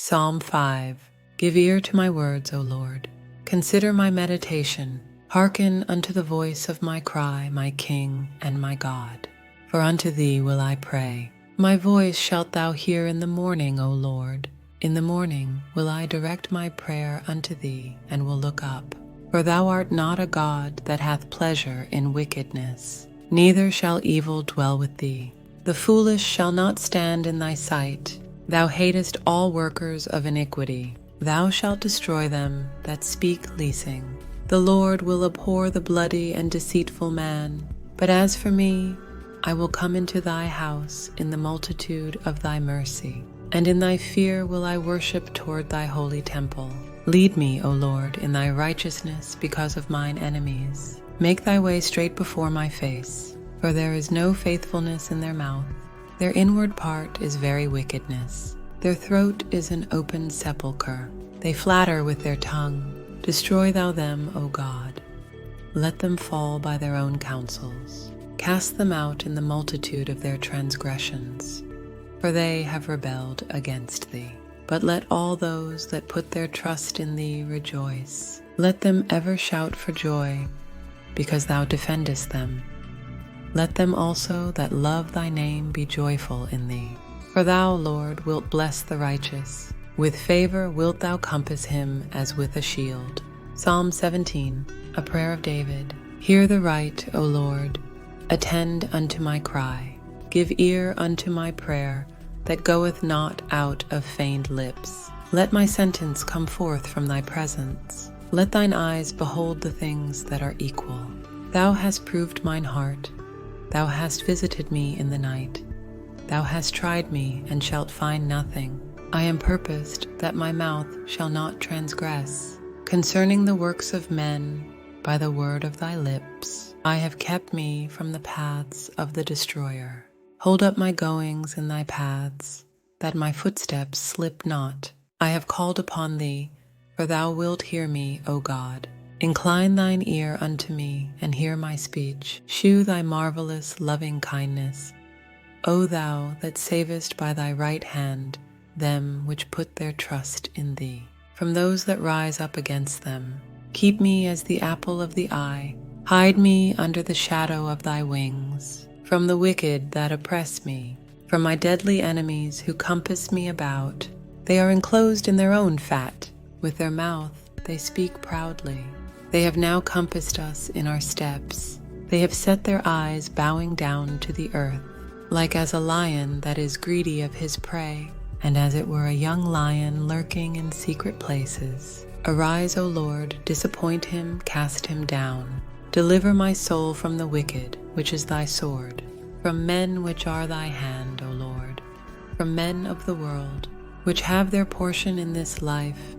Psalm 5. Give ear to my words, O Lord. Consider my meditation. Hearken unto the voice of my cry, my King and my God. For unto thee will I pray. My voice shalt thou hear in the morning, O Lord. In the morning will I direct my prayer unto thee, and will look up. For thou art not a God that hath pleasure in wickedness, neither shall evil dwell with thee. The foolish shall not stand in thy sight. Thou hatest all workers of iniquity. Thou shalt destroy them that speak leasing. The Lord will abhor the bloody and deceitful man. But as for me, I will come into thy house in the multitude of thy mercy, and in thy fear will I worship toward thy holy temple. Lead me, O Lord, in thy righteousness because of mine enemies. Make thy way straight before my face, for there is no faithfulness in their mouth. Their inward part is very wickedness. Their throat is an open sepulchre. They flatter with their tongue. Destroy thou them, O God. Let them fall by their own counsels. Cast them out in the multitude of their transgressions, for they have rebelled against thee. But let all those that put their trust in thee rejoice. Let them ever shout for joy, because thou defendest them. Let them also that love thy name be joyful in thee. For thou, Lord, wilt bless the righteous. With favor wilt thou compass him as with a shield. Psalm 17, a prayer of David. Hear the right, O Lord. Attend unto my cry. Give ear unto my prayer, that goeth not out of feigned lips. Let my sentence come forth from thy presence. Let thine eyes behold the things that are equal. Thou hast proved mine heart. Thou hast visited me in the night. Thou hast tried me, and shalt find nothing. I am purposed that my mouth shall not transgress. Concerning the works of men, by the word of thy lips, I have kept me from the paths of the destroyer. Hold up my goings in thy paths, that my footsteps slip not. I have called upon thee, for thou wilt hear me, O God. Incline thine ear unto me, and hear my speech. Shew thy marvelous loving kindness, O thou that savest by thy right hand them which put their trust in thee. From those that rise up against them, keep me as the apple of the eye. Hide me under the shadow of thy wings, from the wicked that oppress me, from my deadly enemies who compass me about. They are enclosed in their own fat. With their mouth they speak proudly. They have now compassed us in our steps. They have set their eyes bowing down to the earth, like as a lion that is greedy of his prey, and as it were a young lion lurking in secret places. Arise, O Lord, disappoint him, cast him down. Deliver my soul from the wicked, which is thy sword, from men which are thy hand, O Lord, from men of the world, which have their portion in this life,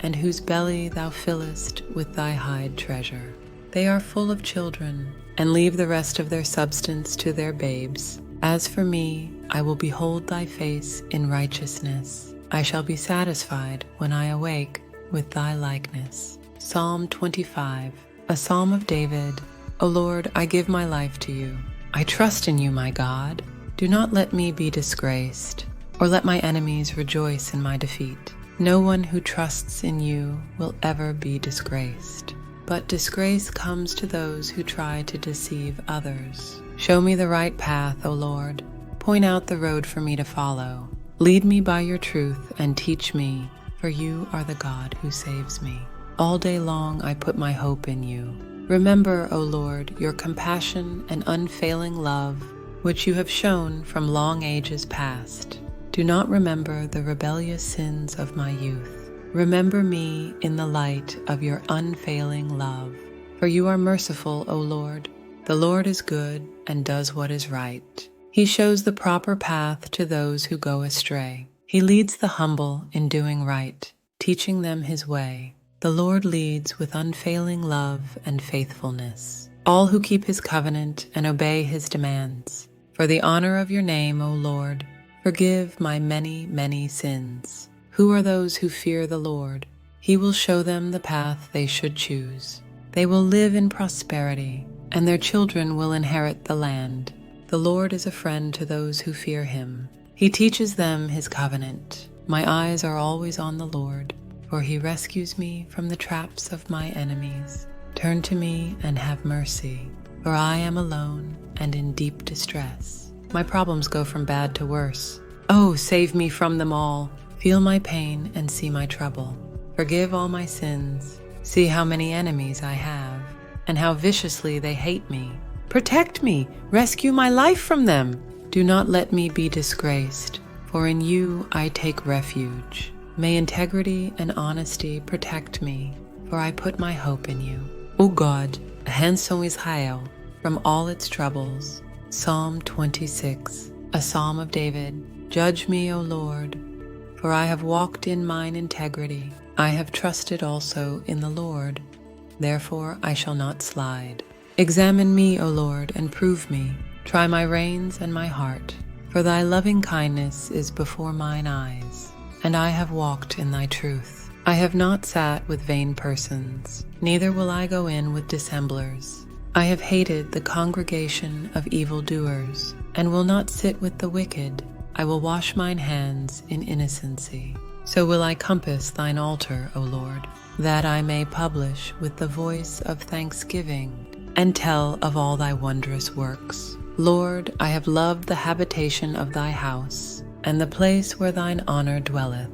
and whose belly thou fillest with thy hide treasure. They are full of children, and leave the rest of their substance to their babes. As for me, I will behold thy face in righteousness. I shall be satisfied when I awake with thy likeness. Psalm 25, a psalm of David. O Lord, I give my life to you. I trust in you, my God. Do not let me be disgraced, or let my enemies rejoice in my defeat. No one who trusts in you will ever be disgraced, but disgrace comes to those who try to deceive others. Show me the right path, O Lord. Point out the road for me to follow. Lead me by your truth and teach me, for you are the God who saves me. All day long I put my hope in you. Remember, O Lord, your compassion and unfailing love, which you have shown from long ages past. Do not remember the rebellious sins of my youth. Remember me in the light of your unfailing love. For you are merciful, O Lord. The Lord is good and does what is right. He shows the proper path to those who go astray. He leads the humble in doing right, teaching them his way. The Lord leads with unfailing love and faithfulness all who keep his covenant and obey his demands. For the honor of your name, O Lord, forgive my many, many sins. Who are those who fear the Lord? He will show them the path they should choose. They will live in prosperity, and their children will inherit the land. The Lord is a friend to those who fear him. He teaches them his covenant My eyes are always on the Lord, for he rescues me from the traps of my enemies. Turn to me and have mercy, for I am alone and in deep distress. My problems go from bad to worse. Oh, save me from them all. Feel my pain and see my trouble. Forgive all my sins. See how many enemies I have, and how viciously they hate me. Protect me. Rescue my life from them. Do not let me be disgraced, for in you I take refuge. May integrity and honesty protect me, for I put my hope in you. O God, ransom Israel from all its troubles. Psalm 26, a psalm of David. Judge me, O Lord, for I have walked in mine integrity. I have trusted also in the Lord, therefore I shall not slide. Examine me, O Lord, and prove me. Try my reins and my heart, for thy loving kindness is before mine eyes, and I have walked in thy truth. I have not sat with vain persons, neither will I go in with dissemblers. I have hated the congregation of evildoers, and will not sit with the wicked. I will wash mine hands in innocency. So will I compass thine altar, O Lord, that I may publish with the voice of thanksgiving, and tell of all thy wondrous works. Lord, I have loved the habitation of thy house, and the place where thine honor dwelleth.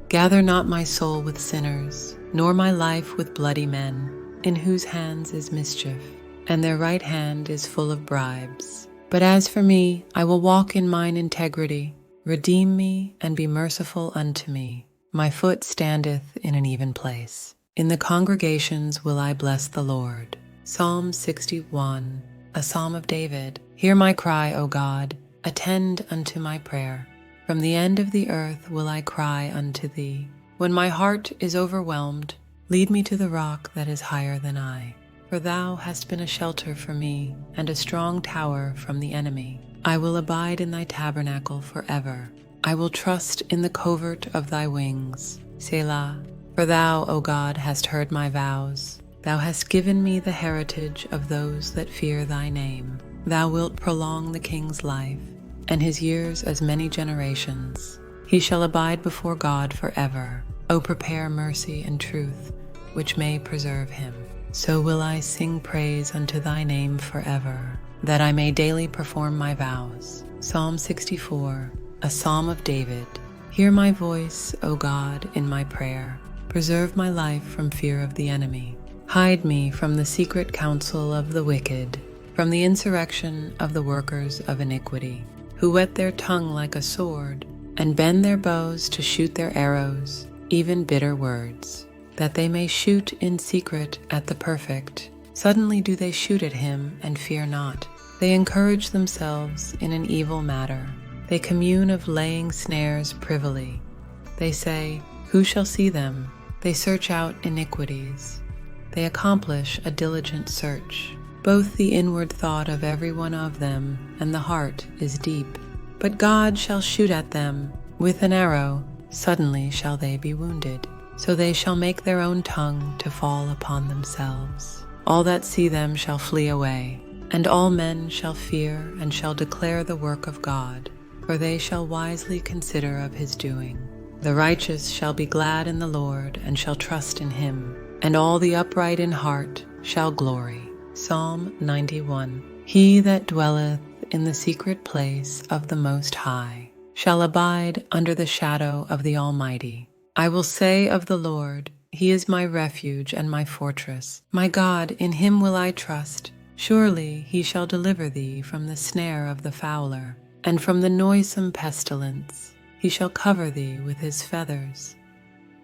Gather not my soul with sinners, nor my life with bloody men, in whose hands is mischief, and their right hand is full of bribes. But as for me, I will walk in mine integrity. Redeem me, and be merciful unto me. My foot standeth in an even place. In the congregations will I bless the Lord. Psalm 61, a psalm of David. Hear my cry, O God, attend unto my prayer. From the end of the earth will I cry unto thee. When my heart is overwhelmed, lead me to the rock that is higher than I. For thou hast been a shelter for me, and a strong tower from the enemy. I will abide in thy tabernacle forever. I will trust in the covert of thy wings. Selah. For thou, O God, hast heard my vows. Thou hast given me the heritage of those that fear thy name. Thou wilt prolong the king's life, and his years as many generations. He shall abide before God forever. O prepare mercy and truth, which may preserve him. So will I sing praise unto thy name forever, that I may daily perform my vows. Psalm 64, a psalm of David. Hear my voice, O God, in my prayer. Preserve my life from fear of the enemy. Hide me from the secret counsel of the wicked, from the insurrection of the workers of iniquity, who whet their tongue like a sword, and bend their bows to shoot their arrows, even bitter words, that they may shoot in secret at the perfect. Suddenly do they shoot at him, and fear not. They encourage themselves in an evil matter. They commune of laying snares privily. They say, who shall see them? They search out iniquities. They accomplish a diligent search. Both the inward thought of every one of them and the heart is deep. But God shall shoot at them with an arrow. Suddenly shall they be wounded. So they shall make their own tongue to fall upon themselves. All that see them shall flee away, and all men shall fear and shall declare the work of God, for they shall wisely consider of his doing. The righteous shall be glad in the Lord and shall trust in him, and all the upright in heart shall glory. Psalm 91. He that dwelleth in the secret place of the Most High shall abide under the shadow of the Almighty. I will say of the Lord, he is my refuge and my fortress. My God, in him will I trust. Surely he shall deliver thee from the snare of the fowler, and from the noisome pestilence. He shall cover thee with his feathers,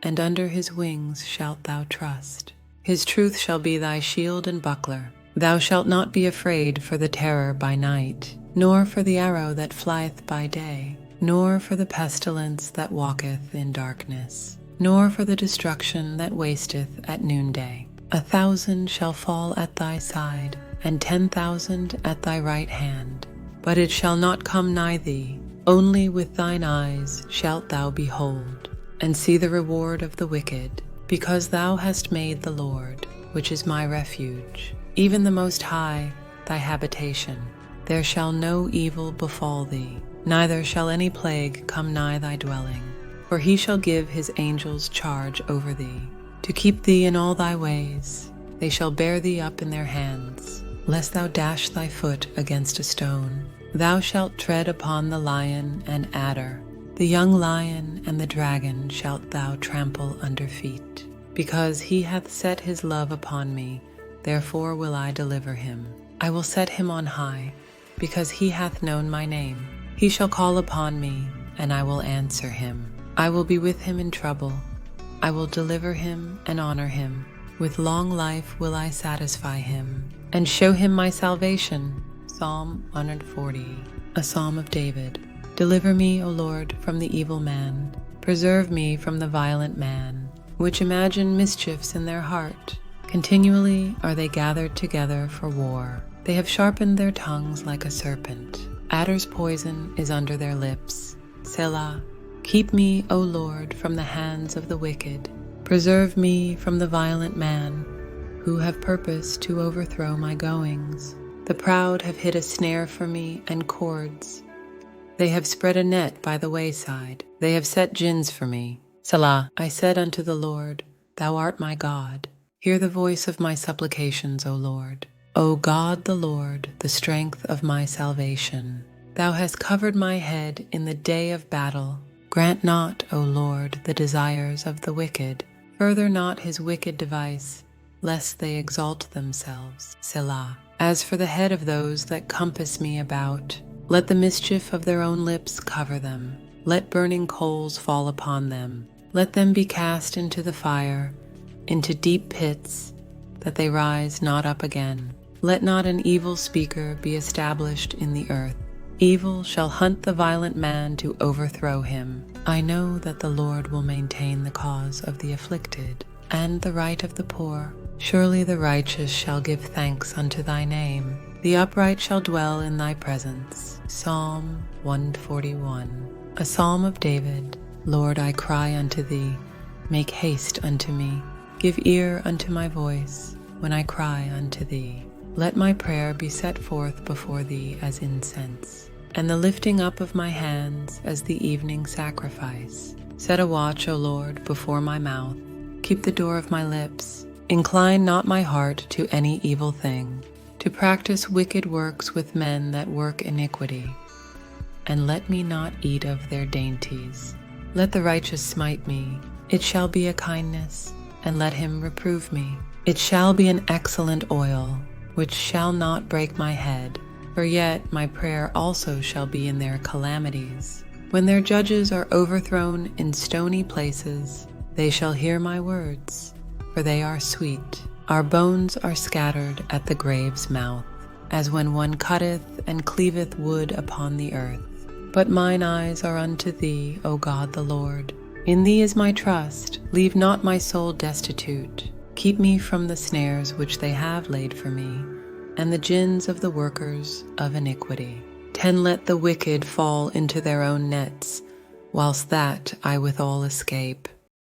and under his wings shalt thou trust. His truth shall be thy shield and buckler. Thou shalt not be afraid for the terror by night, nor for the arrow that flieth by day, nor for the pestilence that walketh in darkness, nor for the destruction that wasteth at noonday. 1,000 shall fall at thy side, and 10,000 at thy right hand, but it shall not come nigh thee. Only with thine eyes shalt thou behold, and see the reward of the wicked, because thou hast made the Lord, which is my refuge, even the Most High, thy habitation. There shall no evil befall thee, neither shall any plague come nigh thy dwelling. For he shall give his angels charge over thee, to keep thee in all thy ways. They shall bear thee up in their hands, lest thou dash thy foot against a stone. Thou shalt tread upon the lion and adder. The young lion and the dragon shalt thou trample under feet. Because he hath set his love upon me, therefore will I deliver him. I will set him on high, because he hath known my name. He shall call upon me, and I will answer him. I will be with him in trouble. I will deliver him and honor him. With long life will I satisfy him, and show him my salvation. Psalm 140, a psalm of David. Deliver me, O Lord, from the evil man. Preserve me from the violent man, which imagine mischiefs in their heart. Continually are they gathered together for war. They have sharpened their tongues like a serpent. Adder's poison is under their lips. Selah. Keep me, O Lord, from the hands of the wicked. Preserve me from the violent man, who have purposed to overthrow my goings. The proud have hid a snare for me and cords. They have spread a net by the wayside. They have set gins for me. Selah. I said unto the Lord, Thou art my God. Hear the voice of my supplications, O Lord. O God the Lord, the strength of my salvation. Thou hast covered my head in the day of battle. Grant not, O Lord, the desires of the wicked. Further not his wicked device, lest they exalt themselves. Selah. As for the head of those that compass me about, let the mischief of their own lips cover them. Let burning coals fall upon them. Let them be cast into the fire, into deep pits, that they rise not up again. Let not an evil speaker be established in the earth. Evil shall hunt the violent man to overthrow him. I know that the Lord will maintain the cause of the afflicted, and the right of the poor. Surely the righteous shall give thanks unto thy name. The upright shall dwell in thy presence. Psalm 141, a psalm of David. Lord, I cry unto thee. Make haste unto me. Give ear unto my voice when I cry unto thee. Let my prayer be set forth before thee as incense, and the lifting up of my hands as the evening sacrifice. Set a watch, O Lord, before my mouth. Keep the door of my lips. Incline not my heart to any evil thing, to practice wicked works with men that work iniquity. And let me not eat of their dainties. Let the righteous smite me. It shall be a kindness, and let him reprove me. It shall be an excellent oil, which shall not break my head, for yet my prayer also shall be in their calamities. When their judges are overthrown in stony places, they shall hear my words, for they are sweet. Our bones are scattered at the grave's mouth, as when one cutteth and cleaveth wood upon the earth. But mine eyes are unto thee, O God the Lord. In thee is my trust. Leave not my soul destitute. Keep me from the snares which they have laid for me, and the gins of the workers of iniquity. 10 Let the wicked fall into their own nets, whilst that I withal escape.